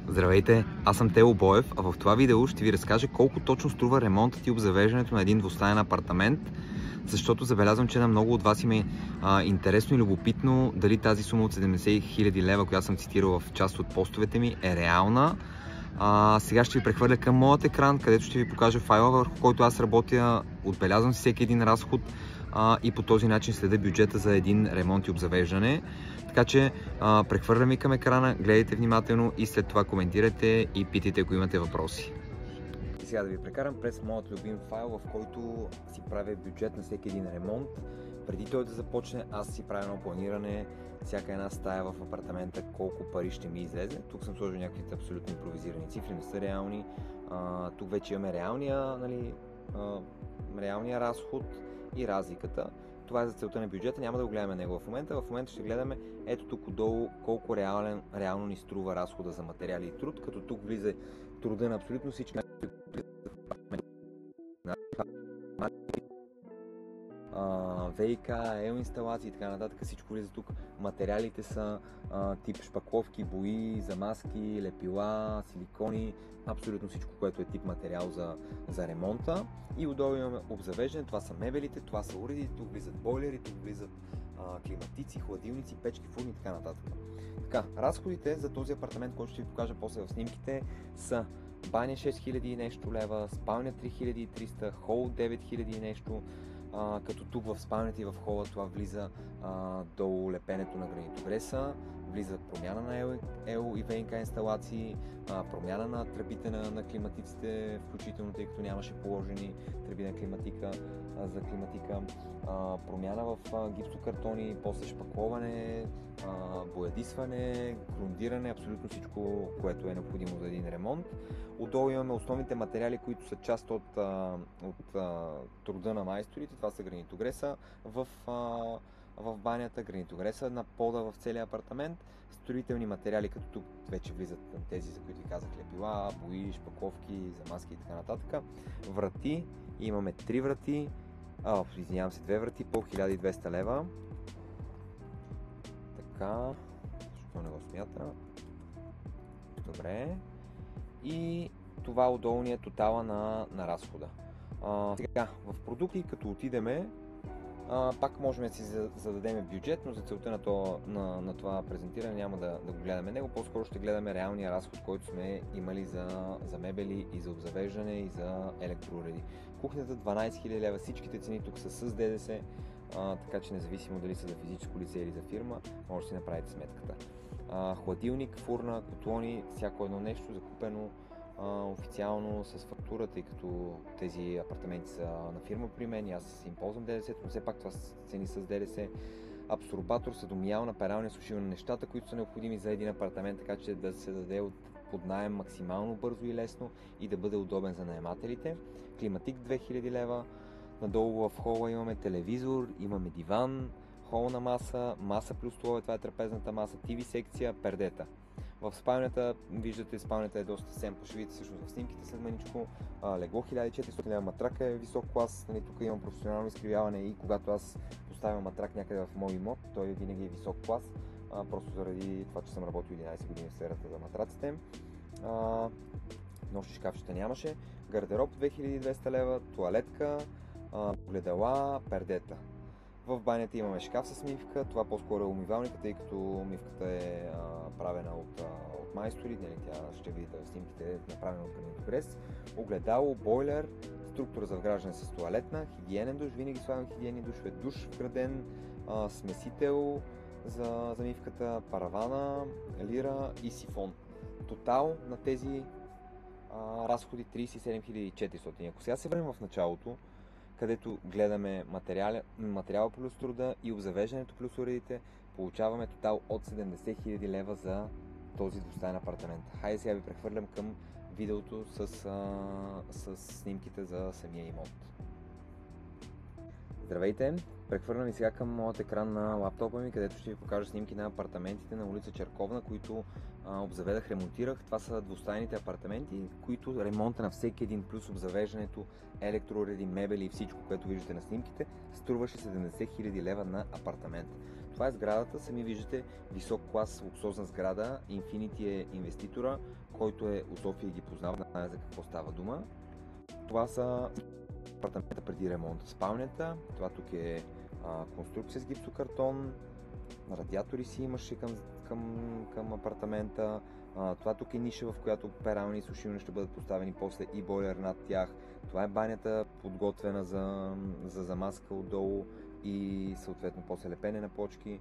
Здравейте, аз съм Тео Боев, а в това видео ще ви разкажа колко точно струва ремонтът и обзавеждането на един двустаен апартамент, защото забелязвам, че на много от вас им е интересно и любопитно дали тази сума от 70 000 лева, която съм цитирал в част от постовете ми, е реална. Сега ще ви прехвърля към моят екран, където ще ви покажа файла, върху който аз работя, отбелязвам си всеки един разход и по този начин следя бюджета за един ремонт и обзавеждане. Така че прехвърлям ви към екрана, гледайте внимателно и след това коментирайте и питайте, ако имате въпроси. И сега да ви прекарам през моят любим файл, в който си правя бюджет на всеки един ремонт. Преди той да започне, аз си правя едно планиране, всяка една стая в апартамента, колко пари ще ми излезе. Тук съм сложил някакви абсолютно импровизирани цифри, не са реални. Тук вече имаме реалния разход и разликата. Това е за целта на бюджета, няма да го гледаме него в момента. В момента ще гледаме ето тук отдолу колко реално ни струва разхода за материали и труд, като тук влиза труда на абсолютно всички ВИК, инсталации и така нататък, всичко влиза тук. Материалите са тип шпакловки, бои, замазки, лепила, силикони, абсолютно всичко, което е тип материал за ремонта. И отдолу имаме обзавеждане, това са мебелите, това са уредите, тук влизат бойлери, тук влизат климатици, хладилници, печки, фурни и така нататък. Така, разходите за този апартамент, който ще ви покажа после в снимките, са баня 6000 и нещо лева, спалня 3300, хол 9000 и нещо, като тук в спалнята и в хола това влиза долу лепенето на гранитогреса, влиза промяна на ел и ВНК инсталации, промяна на тръбите на климатиците, включително тъй като нямаше положени тръби на климатика, за климатика, промяна в гипсокартони, после шпакловане, боядисване, грундиране, абсолютно всичко, което е необходимо за един ремонт. Отдолу имаме основните материали, които са част от труда на майсторите. Това са гранитогреса в банята, гранитогреса на пода в целия апартамент, строителни материали, като тук вече влизат тези, за които ви казах, лепила, бои, шпакловки, замазки и така нататък. Врати, имаме 3 врати, извинявам се, 2 врати по 1200 лева. Така, защо не го смята? Добре. И това отдолу ни е тотала на разхода. Сега, в продукти, като отидеме, пак можем да си зададем бюджет, но за целта на това презентиране няма да го гледаме него, по-скоро ще гледаме реалния разход, който сме имали за мебели и за обзавеждане и за електроуреди. Кухнята 12 000 лева, всичките цени тук са с ДДС, така че независимо дали са за физическо лице или за фирма, може да си направите сметката. Хладилник, фурна, котлони, всяко едно нещо закупено официално с фактура, тъй като тези апартаменти са на фирма при мен и аз им ползвам ДДС, но все пак това са цени с ДДС. Абсорбатор, съдомиялна, пералня, сушилна, нещата, които са необходими за един апартамент, така че да се даде под наем максимално бързо и лесно и да бъде удобен за наемателите. Климатик 2000 лева, надолу в хола имаме телевизор, имаме диван, холна маса плюс столове, това е трапезната маса, TV секция, пердета. В спалнята, виждате, спалнята е доста семпла, ще видите всъщност в снимките след маничко. Легло 1400 лева, матрака е висок клас, тук имам професионално изкривяване и когато аз поставям матрак някъде в мой имот, той винаги е висок клас, просто заради това, че съм работил 11 години в сферата за матраците. Нощни шкафчета нямаше, гардероб 2200 лева, туалетка, гледала, пердета. В банята имаме шкаф с мивка, това по-скоро е умивалника, тъй като мивката е правена от майстори, тя ще видите в снимките, е направена от гранитогрес. Огледало, бойлер, структура за вграждане с туалетна, хигиенен душ, винаги слагам хигиенни душове, душ вграден, смесител за мивката, паравана, лира и сифон. Тотал на тези разходи 37 400. Ако сега се върнем в началото, където гледаме материала плюс труда и обзавеждането плюс уредите, получаваме тотал от 70 000 лева за този двустаен апартамент. Хайде сега ви прехвърлям към видеото с снимките за самия имот. Здравейте! Прехвърлям ви сега към моят екран на лаптопа ми, където ще ви покажа снимки на апартаментите на улица Черковна, които обзаведах, ремонтирах. Това са двустайните апартаменти, които ремонта на всеки един плюс обзавеждането, електроуреди, мебели и всичко, което виждате на снимките, струваше 70 000 лева на апартамент. Това е сградата, сами виждате, висок клас, луксозна сграда. Infinity е инвеститора, който е от София и ги познава, знае за какво става дума. Това са апартамента преди ремонт. Спалнята, това тук е конструкция с гипсокартон, радиатори си имаше към апартамента. Това тук е ниша, в която перални и сушилни ще бъдат поставени после и бойлер над тях. Това е банята, подготвена за замазка отдолу и съответно после лепене на плочки.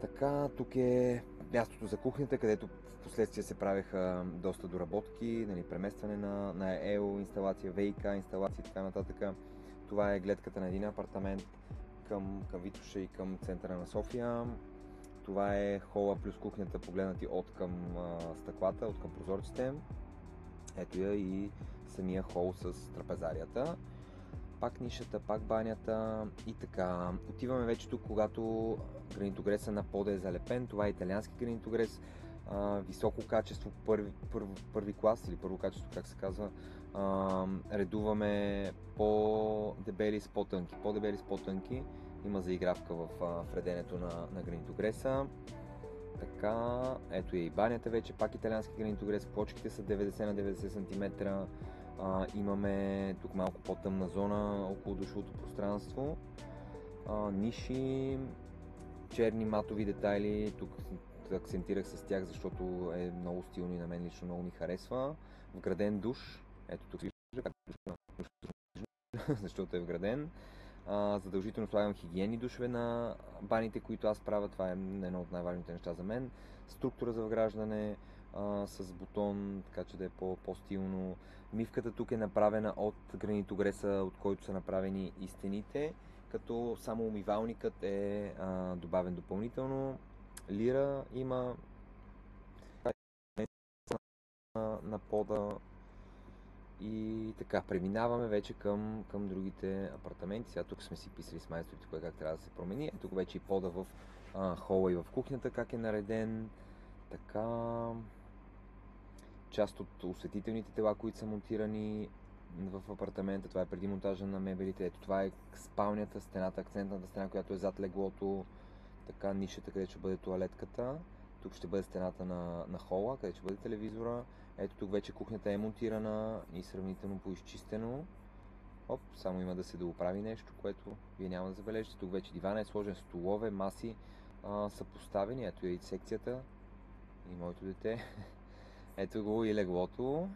Така, тук е мястото за кухнята, където в последствие се правеха доста доработки, нали, преместване на ЕО инсталация, ВИК инсталация и така нататък. Това е гледката на един апартамент към Витоша и към центъра на София. Това е хола плюс кухнята, погледнати от към стъклата, от към прозорците. Ето я и самия хол с трапезарията. Пак нишата, пак банята и така. Отиваме вече тук, когато гранитогреса на пода е залепен. Това е италиански гранитогрес. Високо качество, първи клас или първо качество, как се казва. Редуваме по-дебели с по-тънки. По-дебели с по-тънки. Има заигравка в реденето на гранитогреса. Така, ето е и банята вече, пак италиански гранитогрес. Плочките са 90 на 90 см. Имаме тук малко по-тъмна зона около душовото пространство. Ниши, черни матови детайли. Тук акцентирах с тях, защото е много стилно и на мен лично много ми харесва. Вграден душ. Ето тук виждате защото е вграден. Задължително слагам хигиенни душове на баните, които аз правя. Това е едно от най-важните неща за мен. Структура за вграждане с бутон, така че да е по-стилно. Мивката тук е направена от гранитогреса, от който са направени и стените, като само умивалникът е добавен допълнително. Лира има на пода. И така, преминаваме вече към другите апартаменти. Сега тук сме си писали с майсторите кое как трябва да се промени. Тук вече и пода в хола и в кухнята как е нареден. Така, част от осветителните тела, които са монтирани в апартамента. Това е преди монтажа на мебелите. Ето това е спалнята, стената, акцентната стена, която е зад леглото. Така, нишата, къде ще бъде тоалетката. Тук ще бъде стената на хола, къде ще бъде телевизора. Ето тук вече кухнята е монтирана и сравнително поизчистено. Само има да се дооправи нещо, което вие няма да забележите. Тук вече дивана е сложен, столове, маси са поставени. Ето и секцията и моето дете. Ето го и леглото.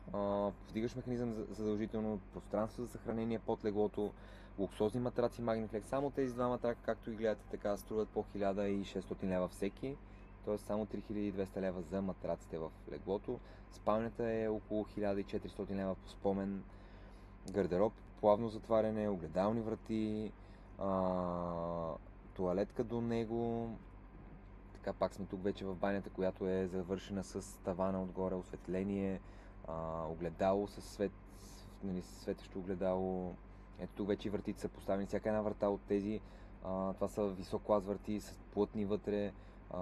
Вдигаш механизъм за задължително пространство за съхранение под леглото. Луксозни матраци Magniflex. Само тези два матрака, както и гледате така, струват по 1600 лева всеки. Т.е. само 3200 лева за матраците в леглото. Спалнята е около 1400 лева по спомен. Гардероб, плавно затваряне, огледални врати, тоалетка до него. Така, пак сме тук вече в банята, която е завършена с тавана отгоре, осветление, огледало с свет, нали, светещо огледало. Ето тук вече вратите са поставени. Всяка една врата от тези, това са висок клас врати с плътни вътре.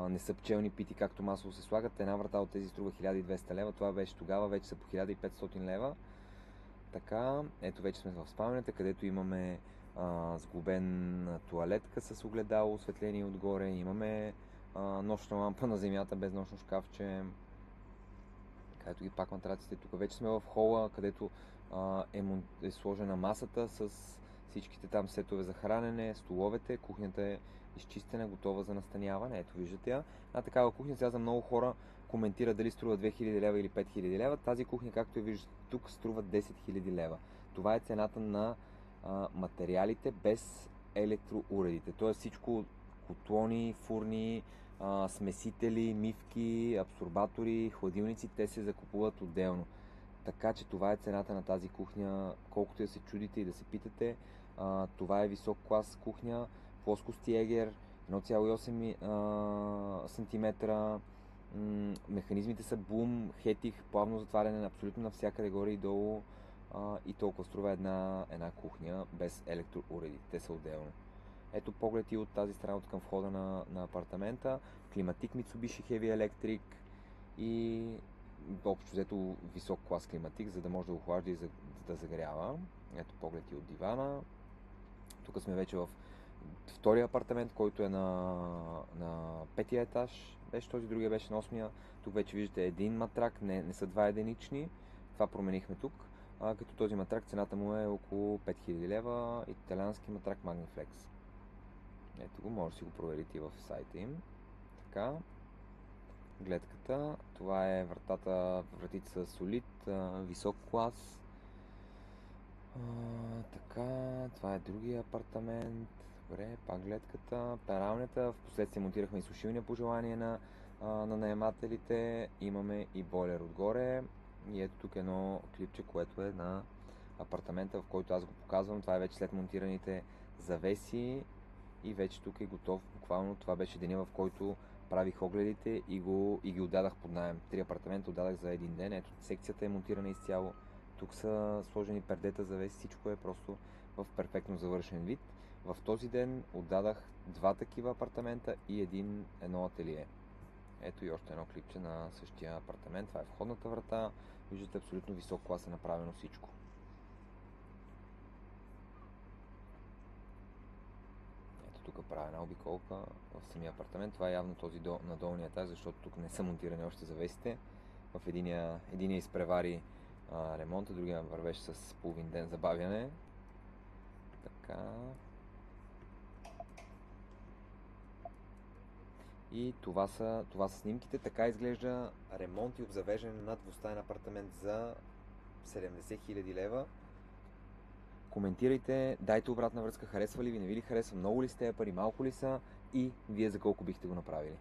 Не са пчелни пити, както масово се слагат. Една врата от тези струва 1200 лева. Това беше тогава, вече са по 1500 лева. Така, ето вече сме в спалнята, където имаме сглобен туалетка с огледало, осветление отгоре. Имаме нощна лампа на земята без нощно шкафче. Ето ги пак матраците. Тук вече сме в хола, където е сложена масата с всичките там сетове за хранене, столовете. Кухнята е изчистена, готова за настаняване. Ето виждате я. Такава кухня сега за много хора коментира дали струва 2000 лева или 5000 лева. Тази кухня, както я виждате тук, струва 10 000 лева. Това е цената на материалите без електроуредите. Тоест всичко котлони, фурни, смесители, мивки, абсорбатори, хладилници, те се закупуват отделно. Така че това е цената на тази кухня, колкото да се чудите и да се питате. Това е висок клас кухня, плоскости егер, 1,8 см. Механизмите са бум, хетих, плавно затваряне на абсолютно навсякъде горе и долу. И толкова струва една кухня без електроуреди. Те са отделно. Ето поглед и от тази страна, от към входа на апартамента. Климатик Mitsubishi Heavy Electric и общо взето висок клас климатик, за да може да охлажда и да загрява. Ето поглед и от дивана. Тук сме вече в втория апартамент, който е на петия етаж, беше този, другия беше на осмия. Тук вече виждате един матрак, не са два единични. Това променихме тук. Като този матрак цената му е около 5000 лева, италиански матрак Magniflex. Ето го, може да си го проверите и в сайта им. Така, гледката, това е вратите с солид, висок клас. Така, това е другия апартамент. Добре, пак гледката, пералнята, в последствие монтирахме и сушилния по желание на наемателите. Имаме и бойлер отгоре. И ето тук едно клипче, което е на апартамента, в който аз го показвам. Това е вече след монтираните завеси и вече тук е готов. Буквално това беше деня, в който правих огледите и ги отдадах под наем. 3 апартамента отдадах за един ден. Ето, секцията е монтирана изцяло. Тук са сложени пердета, завеси, всичко е просто в перфектно завършен вид. В този ден отдадах 2 такива апартамента и едно ателие. Ето и още едно клипче на същия апартамент. Това е входната врата. Виждате, абсолютно висок клас е направено всичко. Ето тук правя една обиколка в самия апартамент. Това е явно този на долния етаж, защото тук не са монтирани още завесите. В единия изпревари ремонта, другия вървеше с половин ден забавяне. Така. И това са снимките. Така изглежда ремонт и обзавеждане на двустаен апартамент за 70 000 лева. Коментирайте, дайте обратна връзка, харесва ли ви, не ви ли харесва, много ли сте пари, малко ли са и вие за колко бихте го направили.